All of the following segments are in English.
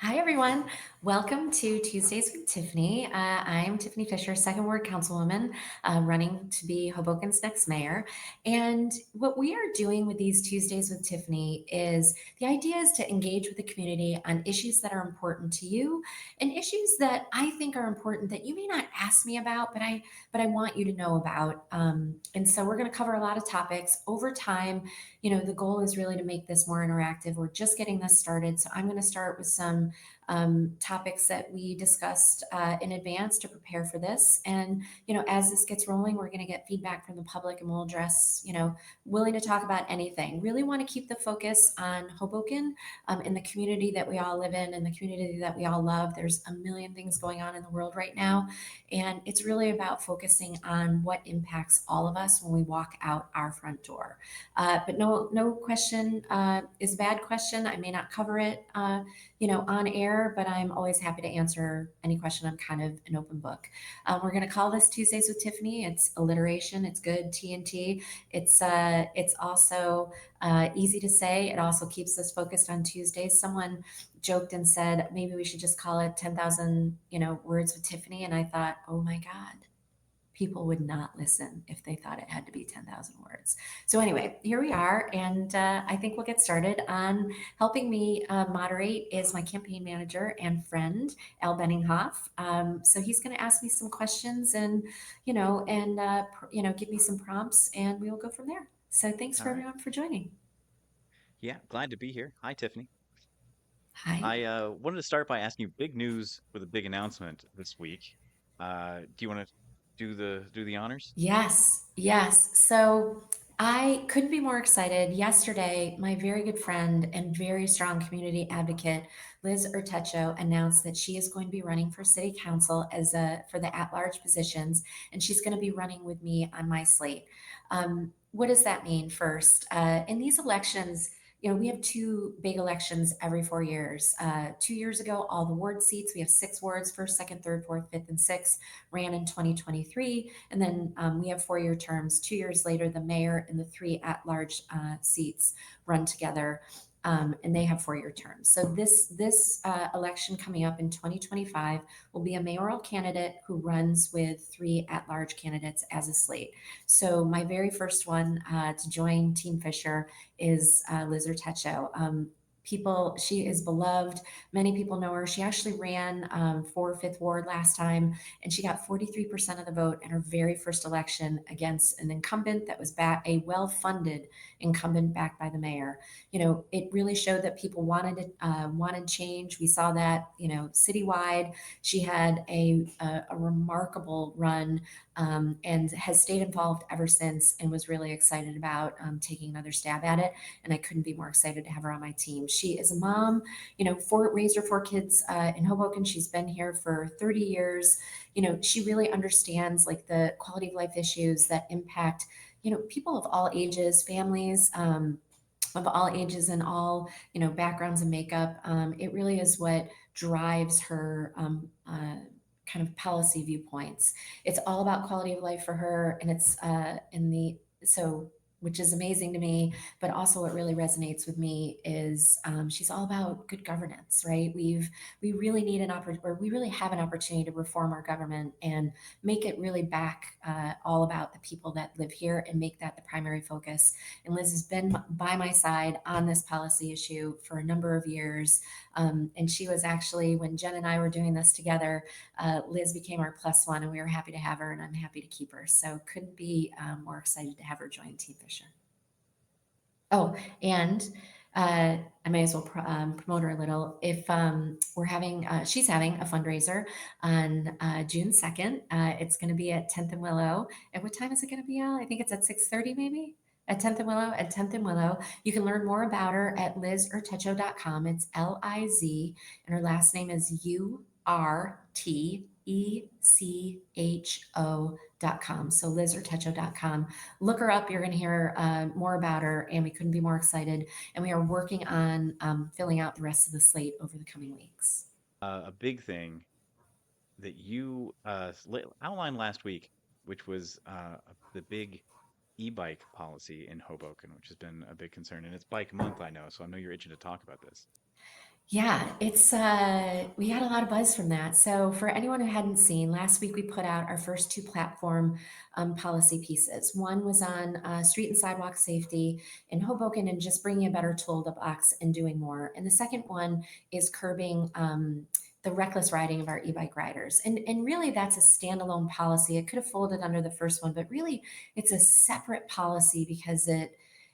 Hi, everyone. Welcome to Tuesdays with Tiffany. I'm Tiffany Fisher, Second Ward Councilwoman, running to be Hoboken's next mayor. And what we are doing with these Tuesdays with Tiffany is the idea is to engage with the community on issues that are important to you and issues that I think are important that you may not ask me about, but I want you to know about. And so we're going to cover a lot of topics over time. The goal is really to make this more interactive. We're just getting this started, so I'm going to start with some topics that we discussed in advance to prepare for this. And, as this gets rolling, we're going to get feedback from the public and we'll address, willing to talk about anything. Really want to keep the focus on Hoboken and the community that we all live in and the community that we all love. There's a million things going on in the world right now. And it's really about focusing on what impacts all of us when we walk out our front door. But no question is a bad question. I may not cover it on air, but I'm always happy to answer any question. I'm kind of an open book. We're going to call this Tuesdays with Tiffany. It's alliteration. It's good TNT. It's also easy to say. It also keeps us focused on Tuesdays. Someone joked and said maybe we should just call it 10,000 words with Tiffany, and I thought, oh my God, people would not listen if they thought it had to be 10,000 words. So, anyway, here we are. And I think we'll get started. On helping me moderate is my campaign manager and friend, Al Benninghoff. So, he's going to ask me some questions and give me some prompts, and we will go from there. So, thanks All for right. everyone for joining. Yeah, glad to be here. Hi, Tiffany. Hi. I wanted to start by asking you big news with a big announcement this week. Do you want to do the honors? Yes, yes. So I couldn't be more excited. Yesterday, my very good friend and very strong community advocate, Liz Urtecho, announced that she is going to be running for city council for the at-large positions, and she's going to be running with me on my slate. What does that mean? First, in these elections, we have two big elections every 4 years. 2 years ago, all the ward seats, we have six wards, first, second, third, fourth, fifth, and sixth, ran in 2023. And then we have 4 year terms. 2 years later, the mayor and the three at large seats run together. And they have 4 year terms. So this election coming up in 2025 will be a mayoral candidate who runs with three at large candidates as a slate. So my very first one to join Team Fisher is Liz Urtecho. She is beloved. Many people know her. She actually ran for Fifth Ward last time, and she got 43% of the vote in her very first election against an incumbent that was a well-funded incumbent backed by the mayor. It really showed that people wanted change. We saw that citywide. She had a remarkable run and has stayed involved ever since, and was really excited about taking another stab at it. And I couldn't be more excited to have her on my team. She is a mom, raised her four kids in Hoboken. She's been here for 30 years. She really understands like the quality of life issues that impact, people of all ages, families. Of all ages and all backgrounds and makeup. It really is what drives her kind of policy viewpoints. It's all about quality of life for her, and it's in the so which is amazing to me. But also, what really resonates with me is she's all about good governance, right? We really need we really have an opportunity to reform our government and make it really back all about the people that live here and make that the primary focus. And Liz has been by my side on this policy issue for a number of years. And she was actually, when Jen and I were doing this together, Liz became our plus one, and we were happy to have her, and I'm happy to keep her. So couldn't be more excited to have her join Team Fisher. Oh, and I may as well promote her a little. If she's having a fundraiser on June 2nd. It's going to be at 10th and Willow. At what time is it going to be, Al? I think it's at 6:30 maybe? At 10th and Willow, at 10th and Willow. You can learn more about her at lizurtecho.com. It's Liz, and her last name is Urtecho.com. So lizurtecho.com. Look her up. You're going to hear more about her, and we couldn't be more excited. And we are working on filling out the rest of the slate over the coming weeks. A big thing that you outlined last week, which was the big e-bike policy in Hoboken, which has been a big concern, and it's Bike Month, I know, so I know you're itching to talk about this. Yeah, we had a lot of buzz from that. So for anyone who hadn't seen, last week we put out our first two platform policy pieces. One was on street and sidewalk safety in Hoboken and just bringing a better toolbox and doing more. And the second one is curbing the reckless riding of our e-bike riders. And really that's a standalone policy. It could have folded under the first one, but really it's a separate policy because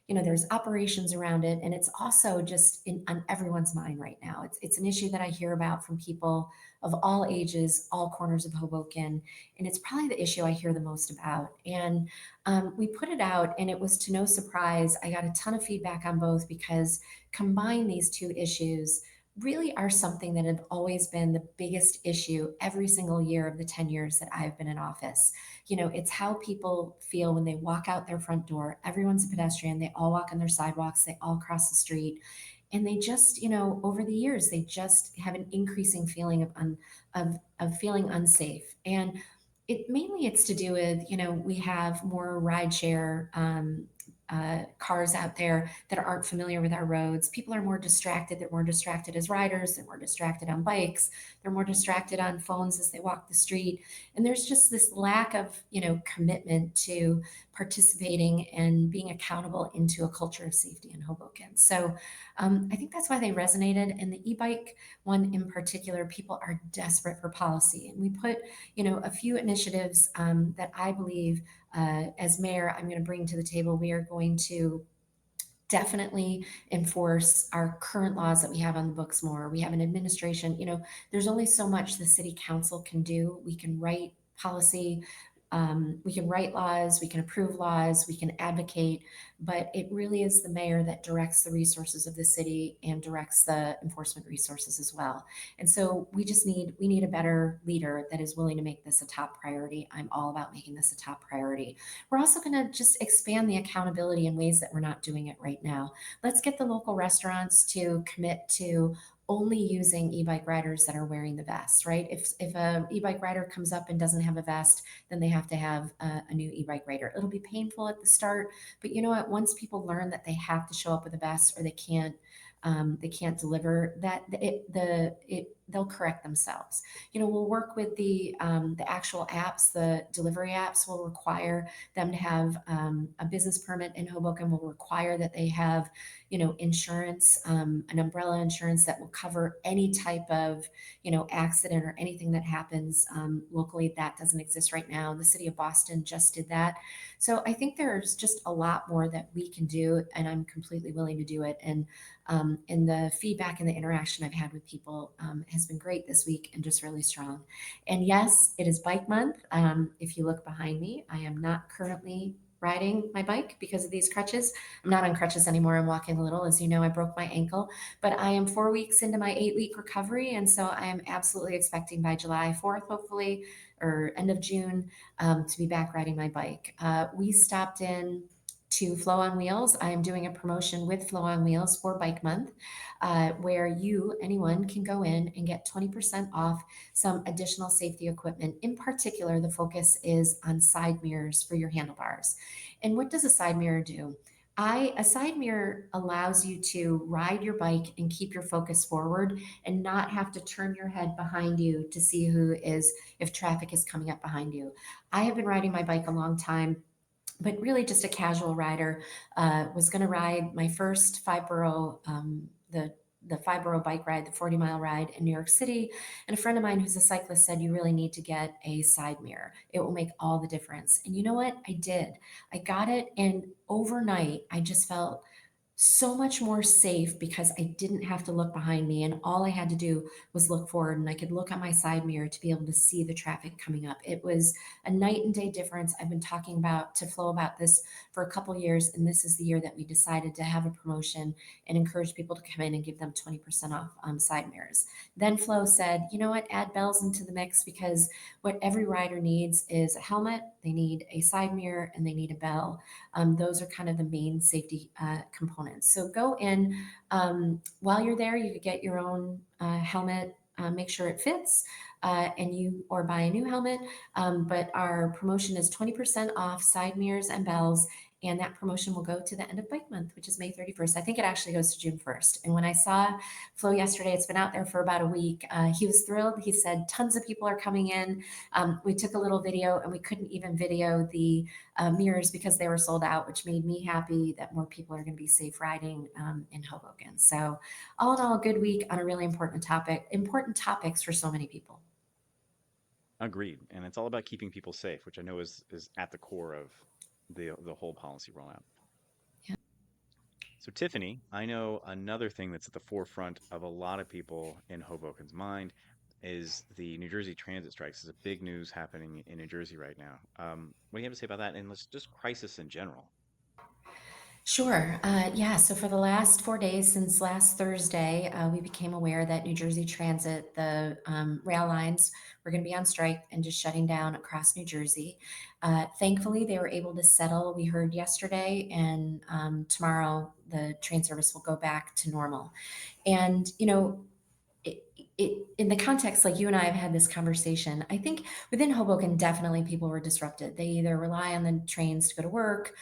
there's operations around it, and it's also just on everyone's mind right now. It's an issue that I hear about from people of all ages, all corners of Hoboken, and it's probably the issue I hear the most about. And we put it out, and it was to no surprise. I got a ton of feedback on both because combine these two issues really are something that have always been the biggest issue every single year of the 10 years that I've been in office. It's how people feel when they walk out their front door. Everyone's a pedestrian. They all walk on their sidewalks. They all cross the street. And they just, over the years, they just have an increasing feeling of feeling unsafe. And it's to do with, we have more rideshare cars out there that aren't familiar with our roads. People are more distracted. They're more distracted as riders. They're more distracted on bikes. They're more distracted on phones as they walk the street. And there's just this lack of, commitment to participating and being accountable into a culture of safety in Hoboken. So I think that's why they resonated. And the e-bike one in particular, people are desperate for policy. And we put, a few initiatives that I believe as mayor, I'm going to bring to the table. We are going to definitely enforce our current laws that we have on the books more. We have an administration, there's only so much the city council can do. We can write policy, we can write laws, we can approve laws, we can advocate, but it really is the mayor that directs the resources of the city and directs the enforcement resources as well. And so we need a better leader that is willing to make this a top priority. I'm all about making this a top priority. We're also going to just expand the accountability in ways that we're not doing it right now. Let's get the local restaurants to commit to only using e-bike riders that are wearing the vest, right? If a e-bike rider comes up and doesn't have a vest, then they have to have a new e-bike rider. It'll be painful at the start, but you know what? Once people learn that they have to show up with a vest or they can't deliver that, they'll correct themselves. We'll work with the actual apps, the delivery apps will require them to have a business permit in Hoboken, will require that they have, insurance, an umbrella insurance that will cover any type of, accident or anything that happens locally. That doesn't exist right now. The city of Boston just did that. So I think there's just a lot more that we can do, and I'm completely willing to do it. And the feedback and the interaction I've had with people has been great this week and just really strong. And yes, it is Bike Month. If you look behind me, I am not currently riding my bike because of these crutches. I'm not on crutches anymore. I'm walking a little. As you know, I broke my ankle, but I am 4 weeks into my 8 week recovery. And so I am absolutely expecting by July 4th, hopefully, or end of June, to be back riding my bike. We stopped in to Flow on Wheels. I am doing a promotion with Flow on Wheels for Bike Month, where anyone can go in and get 20% off some additional safety equipment. In particular, the focus is on side mirrors for your handlebars. And what does a side mirror do? A side mirror allows you to ride your bike and keep your focus forward and not have to turn your head behind you to see if traffic is coming up behind you. I have been riding my bike a long time, but really just a casual rider. Was going to ride my first the 5 borough bike ride, the 40-mile ride in New York City. And a friend of mine who's a cyclist said, you really need to get a side mirror. It will make all the difference. And you know what? I did. I got it. And overnight, I just felt so much more safe because I didn't have to look behind me, and all I had to do was look forward, and I could look at my side mirror to be able to see the traffic coming up. It was a night and day difference. I've been talking to Flo about this for a couple years, and this is the year that we decided to have a promotion and encourage people to come in and give them 20% off side mirrors. Then Flo said, you know what, add bells into the mix, because what every rider needs is a helmet, they need a side mirror, and they need a bell. Those are kind of the main safety components. So go in. While you're there, you could get your own helmet, make sure it fits, or buy a new helmet. But our promotion is 20% off side mirrors and bells. and that promotion will go to the end of Bike Month, which is May 31st. I think it actually goes to June 1st. And when I saw Flo yesterday, it's been out there for about a week. He was thrilled. He said tons of people are coming in. We took a little video, and we couldn't even video the mirrors because they were sold out, which made me happy that more people are going to be safe riding in Hoboken. So, all in all, a good week on a really important topics for so many people. Agreed. And it's all about keeping people safe, which I know is at the core of the whole policy rollout. Yeah. So, Tiffany, I know another thing that's at the forefront of a lot of people in Hoboken's mind is the New Jersey transit strikes. There's a big news happening in New Jersey right now. What do you have to say about that? And let's just crisis in general. Sure. Yeah. So for the last 4 days since last Thursday, we became aware that New Jersey Transit, the rail lines, were going to be on strike and just shutting down across New Jersey. Thankfully, they were able to settle. We heard yesterday, and tomorrow the train service will go back to normal. And in the context, like you and I have had this conversation, I think within Hoboken, definitely people were disrupted. They either rely on the trains to go to work,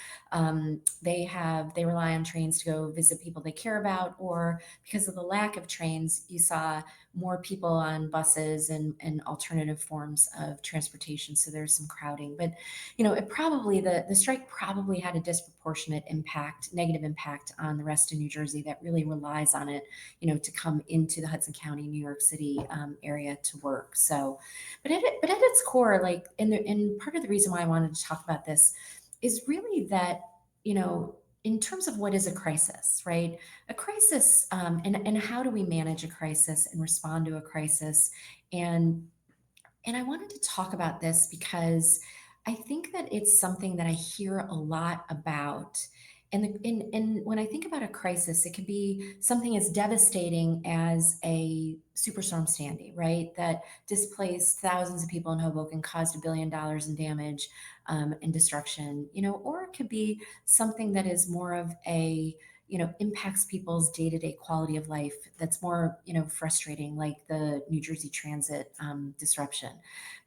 they rely on trains to go visit people they care about, or because of the lack of trains, you saw more people on buses and alternative forms of transportation. So there's some crowding, but it probably the strike probably had a disproportionate impact, negative impact on the rest of New Jersey that really relies on it, to come into the Hudson County, New York City area to work. So, but at its core, like, and part of the reason why I wanted to talk about this is really that, in terms of what is a crisis, right? A crisis, and how do we manage a crisis and respond to a crisis, and I wanted to talk about this because I think that it's something that I hear a lot about. And when I think about a crisis, it could be something as devastating as a Superstorm Sandy, right? That displaced thousands of people in Hoboken, caused $1 billion in damage and destruction, or it could be something that is more of a impacts people's day-to-day quality of life that's more frustrating, like the New Jersey Transit disruption.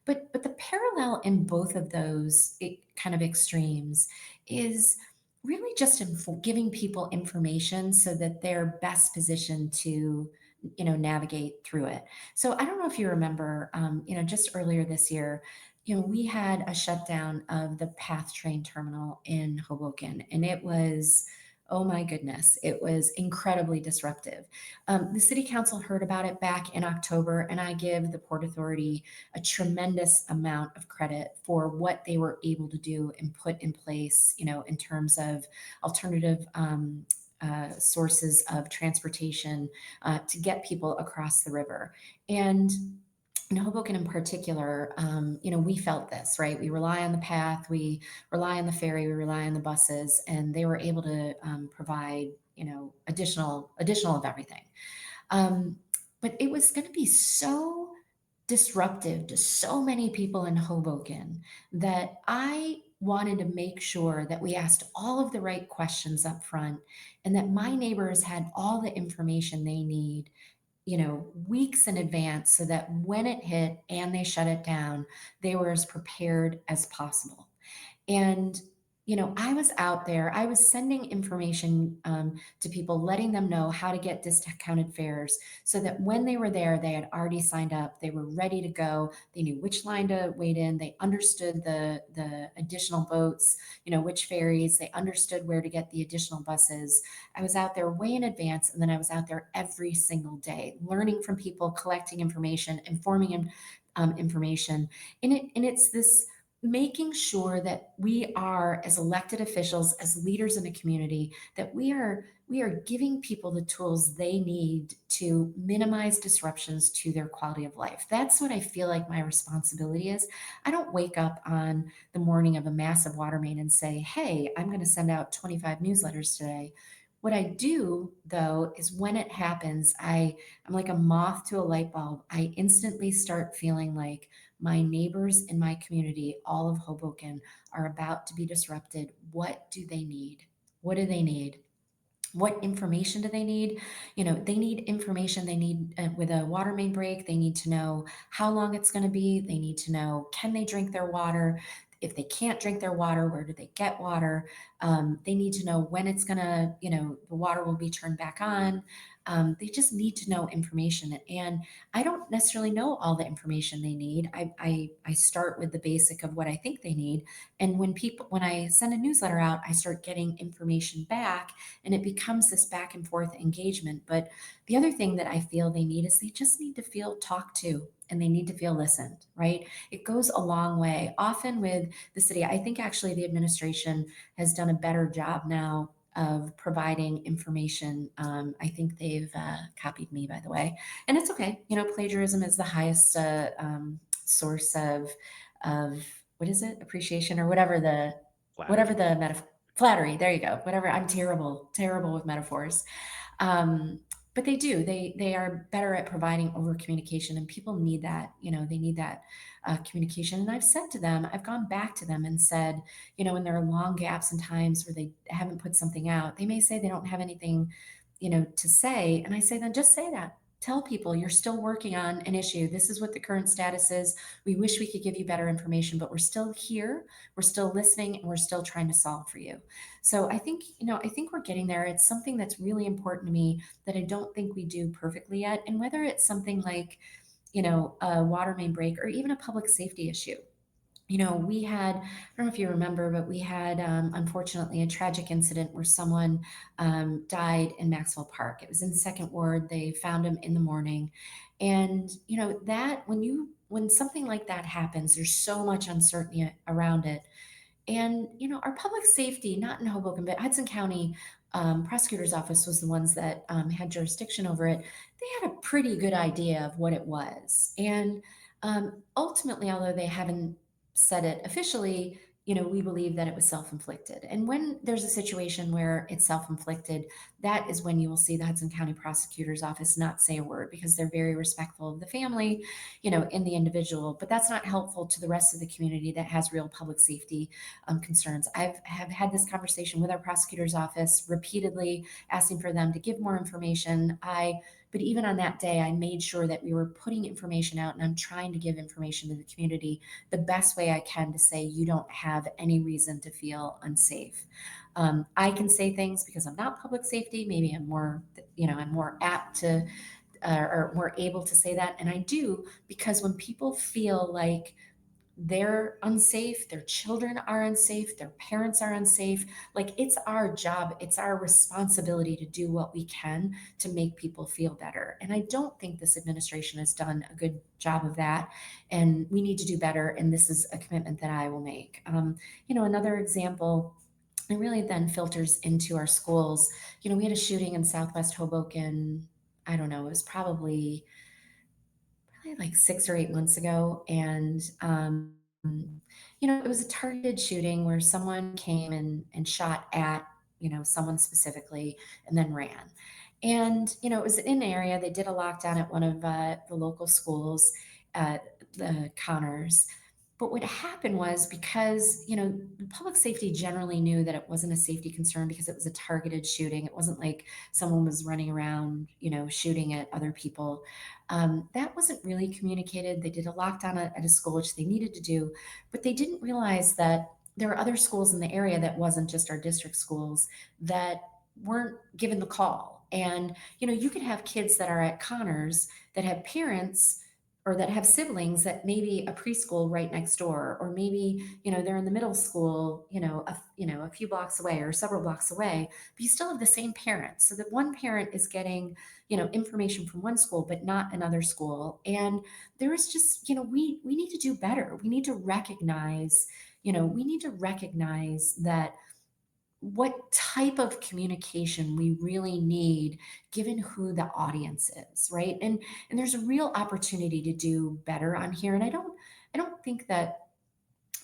But the parallel in both of those kind of extremes is really just giving people information so that they're best positioned to navigate through it. So I don't know if you remember, just earlier this year, we had a shutdown of the PATH train terminal in Hoboken, and it was, oh my goodness, it was incredibly disruptive. The city council heard about it back in October, and I give the Port Authority a tremendous amount of credit for what they were able to do and put in place, in terms of alternative sources of transportation to get people across the river. And in Hoboken in particular, we felt this, right? We rely on the path, we rely on the ferry, we rely on the buses, and they were able to provide, additional of everything. Um, but it was going to be so disruptive to so many people in Hoboken that I wanted to make sure that we asked all of the right questions up front and that my neighbors had all the information they need, weeks in advance, so that when it hit and they shut it down, they were as prepared as possible. And, I was out there, I was sending information to people, letting them know how to get discounted fares so that when they were there, they had already signed up, they were ready to go, they knew which line to wait in, they understood the additional boats, which ferries, they understood where to get the additional buses. I was out there way in advance, and then I was out there every single day, learning from people, collecting information, informing information. And it's this making sure that we are, as elected officials, as leaders in the community, that we are giving people the tools they need to minimize disruptions to their quality of life. That's what I feel like my responsibility is. I don't wake up on the morning of a massive water main and say, hey, I'm going to send out 25 newsletters today. What I do, though, is when it happens, I'm like a moth to a light bulb. I instantly start feeling like my neighbors in my community, all of Hoboken, are about to be disrupted. What do they need? What do they need? What information do they need? They need information. They need, with a water main break, they need to know how long it's going to be. They need to know, can they drink their water? if they can't drink their water, where do they get water? They need to know when it's gonna, the water will be turned back on. They just need to know information. And I don't necessarily know all the information they need. I start with the basic of what I think they need. And when I send a newsletter out, I start getting information back and it becomes this back and forth engagement. But the other thing that I feel they need is they just need to feel talked to and they need to feel listened, right? It goes a long way. Often with the city, I think actually the administration has done a better job now of providing information. I think they've copied me, by the way, and it's okay. Plagiarism is the highest source of what is it? Appreciation or whatever Flattery. the metaphor. Flattery. There you go. Whatever. I'm terrible, terrible with metaphors. Um, but they do. They are better at providing over communication, and people need that. They need that communication. And I've said to them, I've gone back to them and said, when there are long gaps in times where they haven't put something out, they may say they don't have anything, to say, and I say, then just say that. Tell people you're still working on an issue. This is what the current status is. We wish we could give you better information, but we're still here. We're still listening, and we're still trying to solve for you. So I think we're getting there. It's something that's really important to me that I don't think we do perfectly yet. And whether it's something like, a water main break or even a public safety issue. We had, I don't know if you remember, but we had, unfortunately, a tragic incident where someone died in Maxwell Park. It was in Second Ward. They found him in the morning. And, when something like that happens, there's so much uncertainty around it. And, our public safety, not in Hoboken, but Hudson County prosecutor's office was the ones that had jurisdiction over it. They had a pretty good idea of what it was. And ultimately, although they haven't said it officially, we believe that it was self inflicted. And when there's a situation where it's self inflicted, that is when you will see the Hudson County prosecutor's office not say a word because they're very respectful of the family, in the individual. But that's not helpful to the rest of the community that has real public safety concerns. Have had this conversation with our prosecutor's office repeatedly, asking for them to give more information. But even on that day, I made sure that we were putting information out, and I'm trying to give information to the community the best way I can to say you don't have any reason to feel unsafe. I can say things because I'm not public safety. Maybe I'm more apt to or more able to say that, and I do because when people feel like they're unsafe, their children are unsafe, their parents are unsafe. Like it's our job, it's our responsibility to do what we can to make people feel better. And I don't think this administration has done a good job of that. And we need to do better. And this is a commitment that I will make. Another example. It really then filters into our schools. We had a shooting in Southwest Hoboken. I don't know, it was probably like 6 or 8 months ago. And, it was a targeted shooting where someone came and shot at, someone specifically and then ran. And, it was in an area, they did a lockdown at one of the local schools, the Connors. But what happened was because, public safety generally knew that it wasn't a safety concern because it was a targeted shooting. It wasn't like someone was running around, shooting at other people. That wasn't really communicated. They did a lockdown at a school, which they needed to do, but they didn't realize that there were other schools in the area that wasn't just our district schools that weren't given the call. And, you could have kids that are at Connors that have parents or that have siblings that maybe a preschool right next door, or maybe, they're in the middle school, a few blocks away or several blocks away, but you still have the same parents. So that one parent is getting, information from one school, but not another school. And there is just, we need to do better. We need to recognize that what type of communication we really need given who the audience is, right? And there's a real opportunity to do better on here. And I don't think that,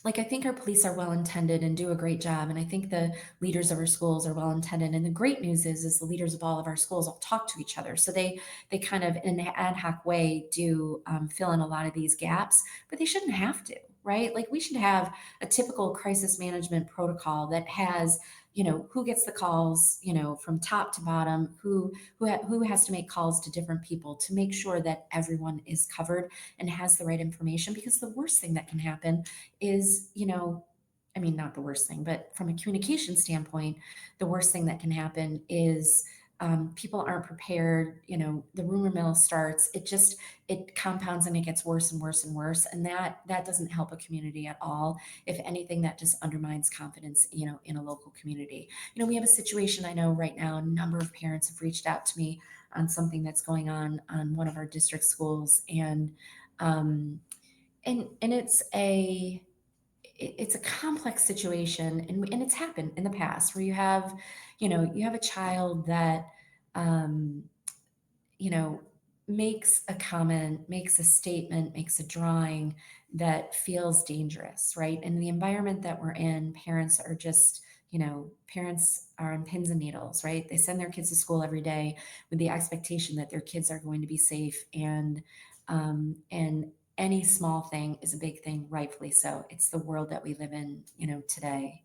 like, I think our police are well intended and do a great job, and I think the leaders of our schools are well intended. And the great news is the leaders of all of our schools all talk to each other, so they kind of in an ad hoc way do fill in a lot of these gaps, but they shouldn't have to, right? Like we should have a typical crisis management protocol that has, who gets the calls, from top to bottom, who has to make calls to different people to make sure that everyone is covered and has the right information. Because the worst thing that can happen is, I mean, not the worst thing, but from a communication standpoint, the worst thing that can happen is people aren't prepared. The rumor mill starts. It compounds and it gets worse and worse and worse, and that doesn't help a community at all. If anything, that just undermines confidence. In a local community. We have a situation. I know right now, a number of parents have reached out to me on something that's going on one of our district schools, um, and it's a complex situation, and it's happened in the past where you have a child that um, you know makes a comment, makes a statement, makes a drawing that feels dangerous, right? And the environment that we're in, parents are on pins and needles, right? They send their kids to school every day with the expectation that their kids are going to be safe, and any small thing is a big thing, rightfully so. It's the world that we live in, today.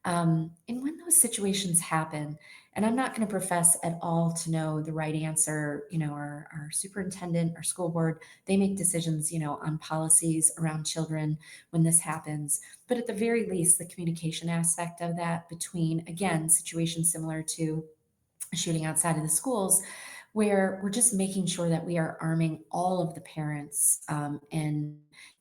And when those situations happen, and I'm not going to profess at all to know the right answer, our superintendent, our school board, they make decisions, on policies around children when this happens. But at the very least, the communication aspect of that between, again, situations similar to shooting outside of the schools, where we're just making sure that we are arming all of the parents and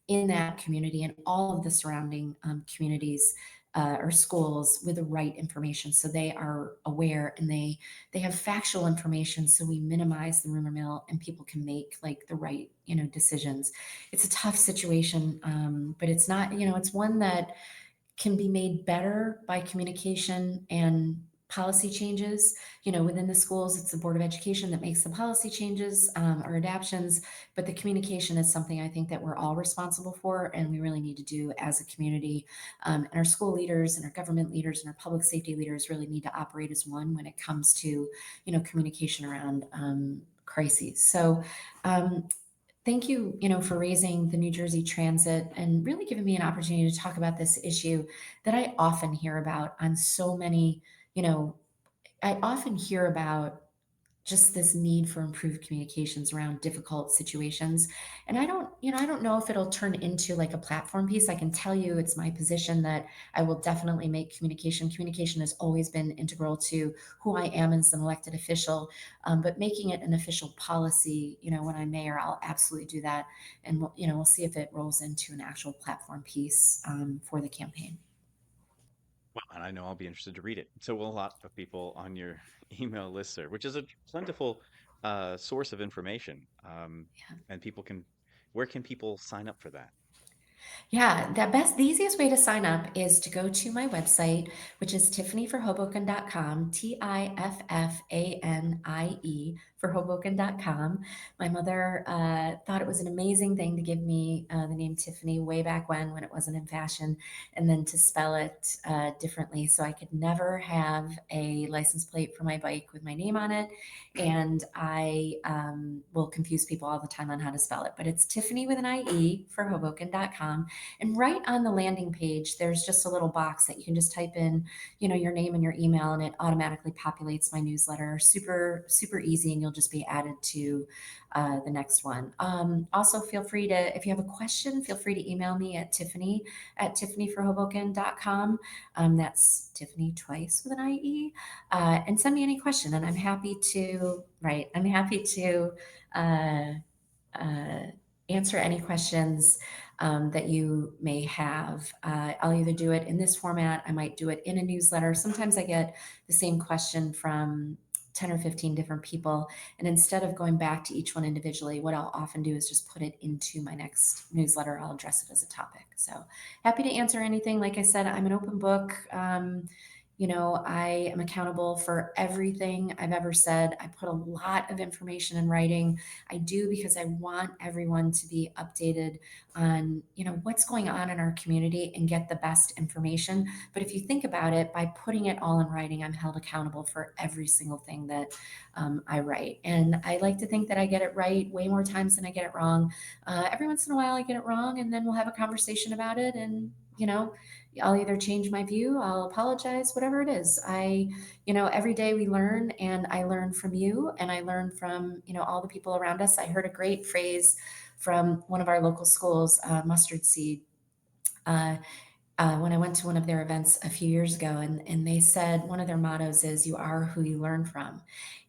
in that community and all of the surrounding communities or schools with the right information, so they are aware and they have factual information, so we minimize the rumor mill and people can make like the right decisions. It's a tough situation, but it's not, it's one that can be made better by communication and policy changes. Within the schools, it's the Board of Education that makes the policy changes or adaptions, but the communication is something I think that we're all responsible for, and we really need to do as a community. And our school leaders and our government leaders and our public safety leaders really need to operate as one when it comes to, communication around crises. So, thank you, for raising the New Jersey Transit and really giving me an opportunity to talk about this issue that I often hear about on so many, I often hear about just this need for improved communications around difficult situations. And I don't know if it'll turn into like a platform piece. I can tell you it's my position that I will definitely make communication has always been integral to who I am as an elected official. But making it an official policy, when I'm mayor, I'll absolutely do that. And we'll see if it rolls into an actual platform piece for the campaign. Well, and I know I'll be interested to read it. So will a lot of people on your email listserv, which is a plentiful source of information. And where can people sign up for that? Yeah, the easiest way to sign up is to go to my website, which is tiffanyforhoboken.com, Tiffanie for Hoboken.com. My mother thought it was an amazing thing to give me the name Tiffany way back when it wasn't in fashion, and then to spell it differently. So I could never have a license plate for my bike with my name on it. And I will confuse people all the time on how to spell it, but it's Tiffany with an IE for Hoboken.com. And right on the landing page, there's just a little box that you can just type in, your name and your email, and it automatically populates my newsletter. Super, super easy, and you'll just be added to the next one. Also, feel free to, if you have a question, feel free to email me at tiffany@tiffanyforhoboken.com. That's Tiffany twice with an IE, and send me any question, and I'm happy to uh, uh, answer any questions that you may have. I'll either do it in this format, I might do it in a newsletter. Sometimes I get the same question from 10 or 15 different people. And instead of going back to each one individually, what I'll often do is just put it into my next newsletter. I'll address it as a topic. So happy to answer anything. Like I said, I'm an open book. I am accountable for everything I've ever said. I put a lot of information in writing. I do because I want everyone to be updated on, what's going on in our community and get the best information. But if you think about it, by putting it all in writing, I'm held accountable for every single thing that I write. And I like to think that I get it right way more times than I get it wrong. Every once in a while, I get it wrong, and then we'll have a conversation about it. And, I'll either change my view, I'll apologize, whatever it is. Every day we learn, and I learn from you, and I learn from, all the people around us. I heard a great phrase from one of our local schools, Mustard Seed. Uh, when I went to one of their events a few years ago, and they said one of their mottos is "You are who you learn from,"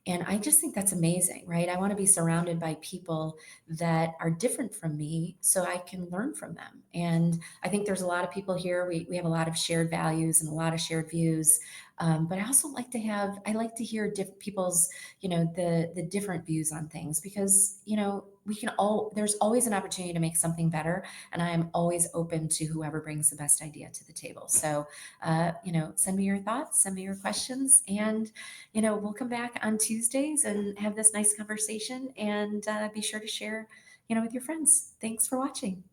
and I just think that's amazing, right? I want to be surrounded by people that are different from me, so I can learn from them. And I think there's a lot of people here. We have a lot of shared values and a lot of shared views. But I also like to have I like to hear different people's the different views on things because we can all there's always an opportunity to make something better, and I am always open to whoever brings the best idea to the table. So, send me your thoughts, send me your questions, and we'll come back on Tuesdays and have this nice conversation. And be sure to share, with your friends. Thanks for watching.